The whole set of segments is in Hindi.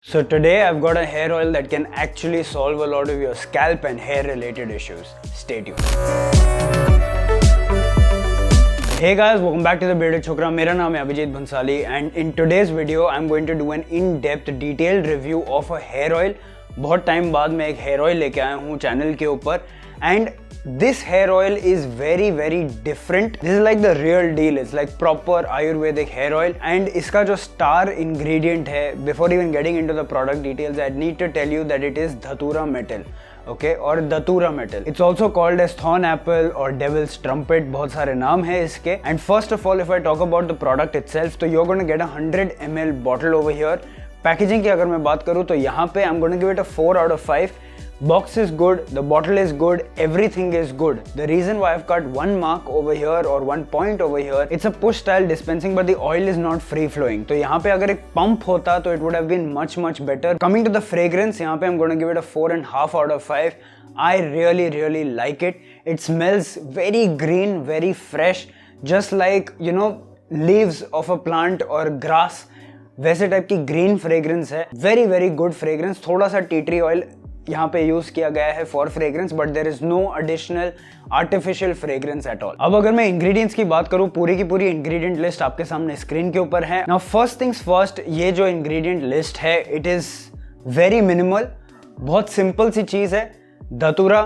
So today I've got a hair oil that can actually solve a lot of your scalp and hair related issues. Stay tuned. Hey guys, welcome back to the Bearded Chokra. मेरा नाम है Abhijeet Bhansali and in today's video I'm going to do an in-depth detailed review of a hair oil. बहुत टाइम बाद मैं एक हेयर ऑयल लेके आया हूँ चैनल के ऊपर and this hair oil is very different. This is like the real deal. It's like proper Ayurvedic hair oil and इसका जो star ingredient है, before even getting into the product details, I need to tell you that it is Dhatura metal. Okay, और Dhatura metal. It's also called as thorn apple or devil's trumpet. बहुत सारे नाम है इसके. And first of all, if I talk about the product itself, तो you're going to get a 100 ml bottle over here. Packaging की अगर मैं बात करूँ तो यहाँ पे I'm going to give it a 4 out of 5. Box is good, the bottle is good, everything is good. The reason why I've got one mark over here or one point over here, it's a push style dispensing but the oil is not free flowing. तो यहाँ पे अगर एक pump होता तो it would have been much better. Coming to the fragrance, यहाँ पे I'm going to give it a 4.5 out of 5. I really like it. It smells very green, very fresh, just like leaves of a plant or grass. वैसे टाइप की ग्रीन फ्रेग्रेंस है. Very good fragrance. थोड़ा सा टी ट्री ऑयल यहाँ पे यूज किया गया है for fragrance but there is no additional artificial fragrance at all. अब अगर मैं इंग्रेडिएंट्स की बात करूँ, पूरी की पूरी इंग्रेडिएंट लिस्ट आपके सामने स्क्रीन के ऊपर है. नाउ फर्स्ट थिंग्स फर्स्ट, ये जो इंग्रेडिएंट लिस्ट है इट इज वेरी मिनिमल. बहुत सिंपल सी चीज है. Dhatura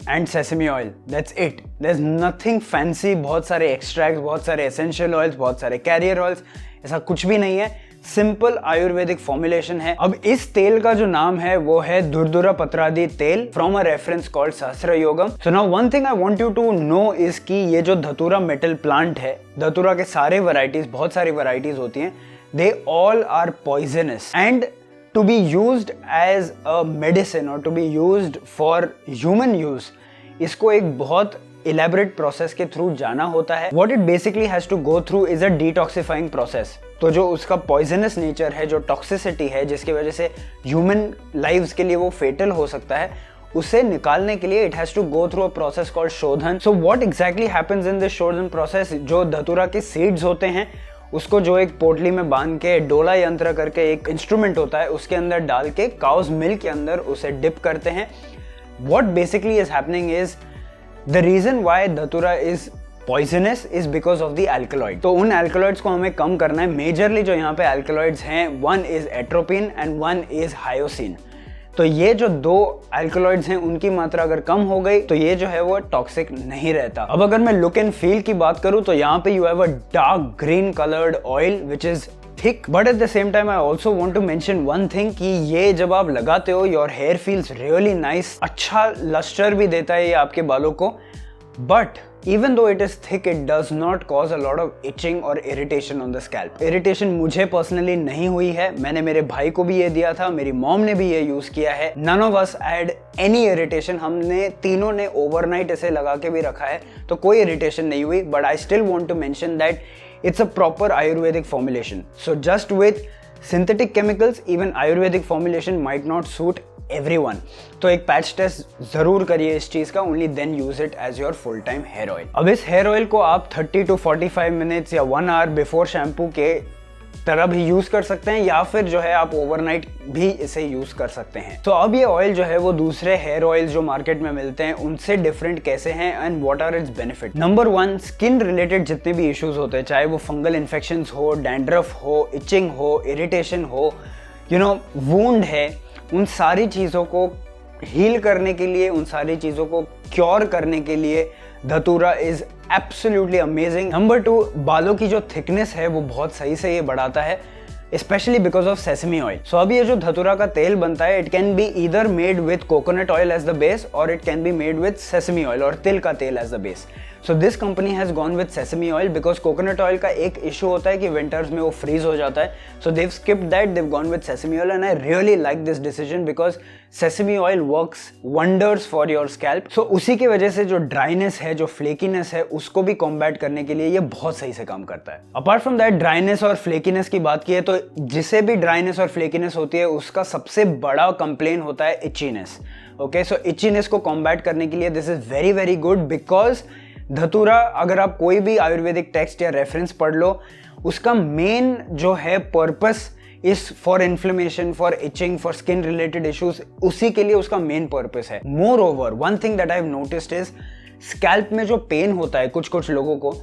and sesame oil, that's it. There is nothing fancy. बहुत सारे एक्सट्रैक्ट्स, बहुत सारे एसेंशियल ऑयल्स, बहुत सारे कैरियर ऑयल्स, ऐसा कुछ भी नहीं है. सिंपल आयुर्वेदिक फॉर्मुलेशन है. अब इस तेल का जो नाम है वो है दुर्दुरा पत्रादि तेल from a reference called Sahasra Yogam. So now one thing I want you to know is कि ये जो धतूरा मेटल प्लांट है, धतूरा के सारे वैरायटीज, बहुत सारी वैरायटीज होती हैं, they all are poisonous and to be used as a medicine और to be used for human use, इसको एक बहुत इलेबोरेट प्रोसेस के थ्रू जाना होता है. What it basically has to go through is a detoxifying process. तो जो उसका पॉइजनस नेचर है, जो टॉक्सिसिटी है जिसकी वजह से ह्यूमन लाइव्स के लिए वो फेटल हो सकता है, उसे निकालने के लिए it has to go through a process called शोधन. So what exactly happens in this शोधन प्रोसेस, जो धतूरा के सीड्स होते हैं उसको जो एक पोटली में बांध के डोला यंत्र करके एक इंस्ट्रूमेंट होता है उसके अंदर डाल के काउज मिल्क के अंदर उसे डिप करते हैं. What basically is happening is the reason why dhatura is poisonous is because of the alkaloid. तो उन एल्कलॉइड्स को हमें कम करना है. मेजरली जो यहाँ पे एल्कलॉइड्स हैं, one is atropine and one is hyoscine. तो ये जो दो एल्कलॉइड्स हैं उनकी मात्रा अगर कम हो गई तो ये जो है वो टॉक्सिक नहीं रहता. अब अगर मैं लुक एंड फील की बात करूँ तो यहाँ पे you have a dark green coloured oil which is thick, but at the same time I also want to mention one thing कि ये जब आप लगाते हो your hair feels really nice. अच्छा लस्टर भी देता है ये आपके बालों को. But even though it is thick, it does not cause a lot of itching or irritation on the scalp. Irritation मुझे personally नहीं हुई है. मैंने मेरे भाई को भी ये दिया था, मेरी मॉम ने भी ये यूज किया है. None of us had any irritation. हमने तीनों ने overnight इसे लगा के भी रखा है तो कोई irritation नहीं हुई. But I still want to mention that it's a proper Ayurvedic formulation. So just with synthetic chemicals, even Ayurvedic formulation might not suit everyone. तो एक पैच टेस्ट जरूर करिए इस चीज का. Only then use it as your full time hair oil. अब इस हेयर ऑयल को आप 30 to 45 मिनट्स या 1 आवर बिफोर शैम्पू के तरह भी यूज कर सकते हैं या फिर जो है आप ओवरनाइट भी इसे यूज कर सकते हैं. तो अब ये ऑयल जो है वो दूसरे हेयर ऑयल जो मार्केट में मिलते हैं उनसे डिफरेंट कैसे हैं and what are its benefit. Number 1, skin related जितने भी इश्यूज होते हैं, चाहे वो फंगल इन्फेक्शंस हो, डैंड्रफ हो, इचिंग हो, इरिटेशन हो, वुंड है, उन सारी चीज़ों को हील करने के लिए, उन सारी चीज़ों को क्योर करने के लिए धतूरा इज एब्सोल्युटली अमेजिंग. नंबर 2, बालों की जो थिकनेस है वो बहुत सही से ये बढ़ाता है, specially because of sesame oil. सो अभी ये जो धतूरा का तेल बनता है, it can be either made with coconut oil as the base और it can be made with sesame oil और तिल का तेल as the base. So this company has gone with sesame oil because coconut oil का एक इशू होता है कि विंटर्स में वो फ्रीज हो जाता है. So they've skipped that, they've gone with sesame oil and I really like this decision because sesame oil works wonders for your scalp. सो उसी की वजह से जो ड्राइनेस है, जो फ्लेकीनेस है, उसको भी कॉम्बैट करने के लिए ये बहुत सही से काम करता है. अपार्ट फ्रॉम दैट, ड्राइनेस और फ्लेकीनेस की बात की है तो जिसे भी ड्राइनेस और फ्लेकीनेस होती है उसका सबसे बड़ा कंप्लेन होता है इचीनेस. ओके, सो इचीनेस को कॉम्बैट करने के लिए this is very good because धतूरा, अगर आप कोई भी आयुर्वेदिक टेक्स्ट या रेफरेंस पढ़ लो, उसका मेन जो है पर्पस इस for inflammation, for itching, for skin related issues, उसी के लिए उसका मेन पर्पस है। Moreover one thing that I have noticed is scalp में जो पेन होता है कुछ लोगों को,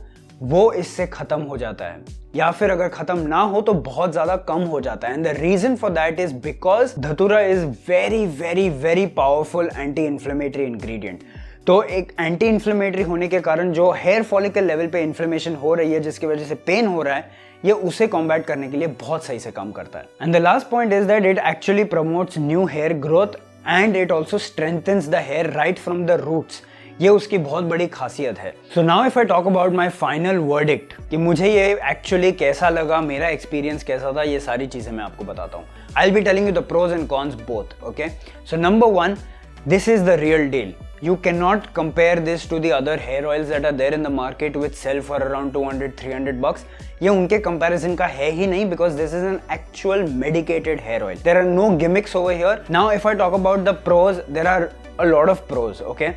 वो इससे खत्म हो जाता है, या फिर अगर खत्म ना हो तो बहुत ज्यादा कम हो जाता है। And the reason for that is because dhatura is very very very powerful anti inflammatory ingredient. तो एक एंटी इन्फ्लेमेटरी होने के कारण जो हेयर फॉलिकल लेवल पे इन्फ्लेमेशन हो रही है, जिसकी वजह से पेन हो रहा है, ये उसे कॉम्बैट करने के लिए बहुत सही से काम करता है। And the last point is that it actually promotes new hair growth and it also strengthens the hair right from the roots. ये उसकी बहुत बड़ी खासियत है। So now if I talk about my final verdict कि मुझे ये एक्चुअली कैसा लगा, मेरा एक्सपीरियंस कैसा था, ये सारी चीजें मैं आपको बताता हूँ। I will be telling you the pros and cons both. Okay, so number 1, this is the real deal. You cannot compare this to the other hair oils that are there in the market which sell for around 200-300 bucks. ये उनके comparison का है ही नहीं, because this is an actual medicated hair oil. There are no gimmicks over here. Now if I talk about the pros, there are a lot of pros, okay?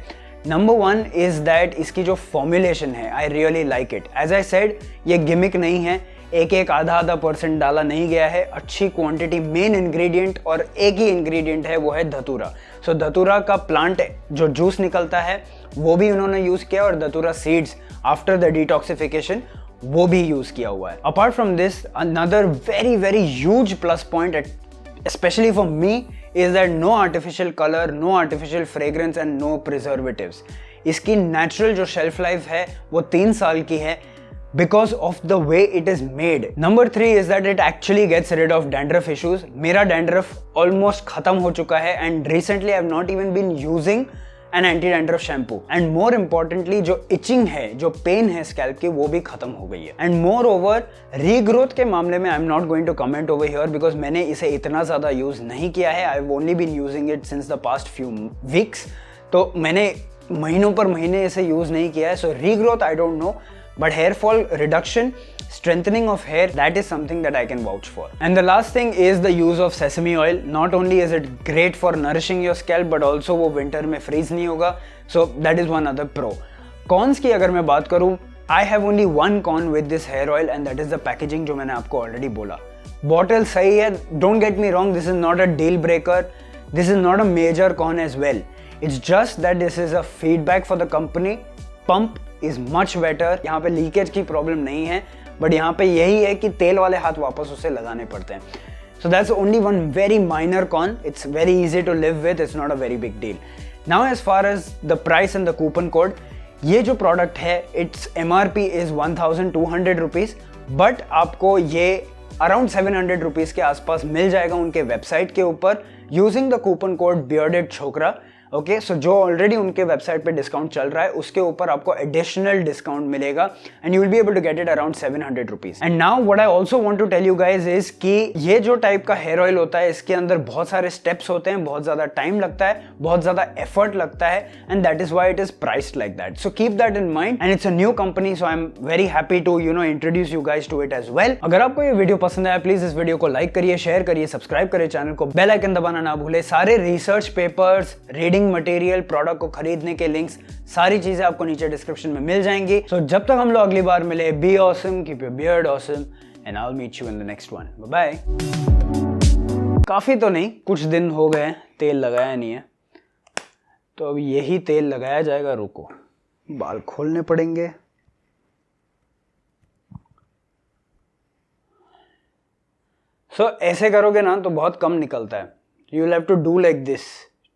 Number 1 is that इसकी जो formulation है, I really like it. As I said, ये gimmick नहीं है, एक आधा % डाला नहीं गया है, अच्छी क्वांटिटी, मेन इंग्रेडिएंट और एक ही इंग्रेडिएंट है, वो है धतूरा। सो धतूरा का प्लांट जो जूस निकलता है वो भी उन्होंने यूज किया, और धतूरा सीड्स आफ्टर द डिटॉक्सिफिकेशन वो भी यूज किया हुआ है। Apart from this, another very very huge plus point especially for me is that no artificial color, no artificial fragrance and no preservatives. इसकी natural जो shelf life है वो 3 साल की है, because of the way it is made. Number 3 is that it actually gets rid of dandruff issues. मेरा dandruff almost खत्म हो चुका है, and recently I have not even been using an anti-dandruff shampoo. And more importantly, जो itching है, जो pain है scalp की, वो भी खत्म हो गई है. And moreover, regrowth के मामले में I am not going to comment over here because मैंने इसे इतना ज़्यादा use नहीं किया है. I have only been using it since the past few weeks. तो मैंने महीनों पर महीने इसे use नहीं किया है. So regrowth I don't know. But hair fall reduction, strengthening of hair, that is something that I can vouch for. And the last thing is the use of sesame oil. Not only is it great for nourishing your scalp, but also वो winter में freeze नहीं होगा. So that is one other pro. Cons की अगर मैं बात करूँ, I have only one con with this hair oil, and that is the packaging, जो मैंने आपको already बोला. Bottle सही है, don't get me wrong, this is not a deal breaker. This is not a major con as well. It's just that this is a feedback for the company. Pump is much better. यहाँ पे लीकेज की प्रॉब्लम नहीं है, बट यहाँ पे यही है कि तेल वाले हाथ वापस उसे लगाने पड़ते हैं. So that's only one very minor con. It's very easy to live with. It's not a very big deal. Now as far as the price and the coupon code, ये जो प्रोडक्ट है, its MRP is 1200 rupees, but आपको ये अराउंड 700 रुपीज़ के आसपास मिल जाएगा उनके वेबसाइट के ऊपर using the coupon code bearded छोकरा. ओके, सो जो ऑलरेडी उनके वेबसाइट पे डिस्काउंट चल रहा है उसके ऊपर आपको एडिशनल डिस्काउंट मिलेगा and you will be able to get it around 700 rupees. And now what I also want to tell you guys is कि ये जो टाइप का हेयर ऑयल होता है, इसके अंदर बहुत सारे स्टेप्स होते हैं, बहुत ज्यादा टाइम लगता है, बहुत ज्यादा एफर्ट लगता है, and that is why it is priced like that. So keep that in mind, and it's a new company, so I am very happy to introduce you guys to it as well. अगर आपको ये वीडियो पसंद आया, प्लीज इस वीडियो को लाइक करिए, शेयर करिए, सब्सक्राइब करिए चैनल को, बेल आइकन दबाना ना भूले. सारे research papers, reading material, product को खरीदने के लिंक्स, सारी चीजें आपको नीचे डिस्क्रिप्शन में मिल जाएंगी. सो जब तक हम लोग अगली बार मिले, be awesome, keep your beard awesome, and I will meet you in the next one. Bye bye. काफी तो नहीं, कुछ दिन हो गए तेल लगाया नहीं है, तो अब यही तेल लगाया जाएगा. रुको, बाल खोलने पड़ेंगे. सो ऐसे करोगे ना तो बहुत कम निकलता है. You will have to do like this.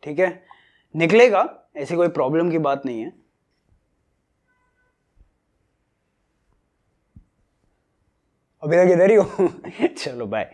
ठीक है, निकलेगा, ऐसी कोई प्रॉब्लम की बात नहीं है. अभी तक इधर ही हो. चलो बाय.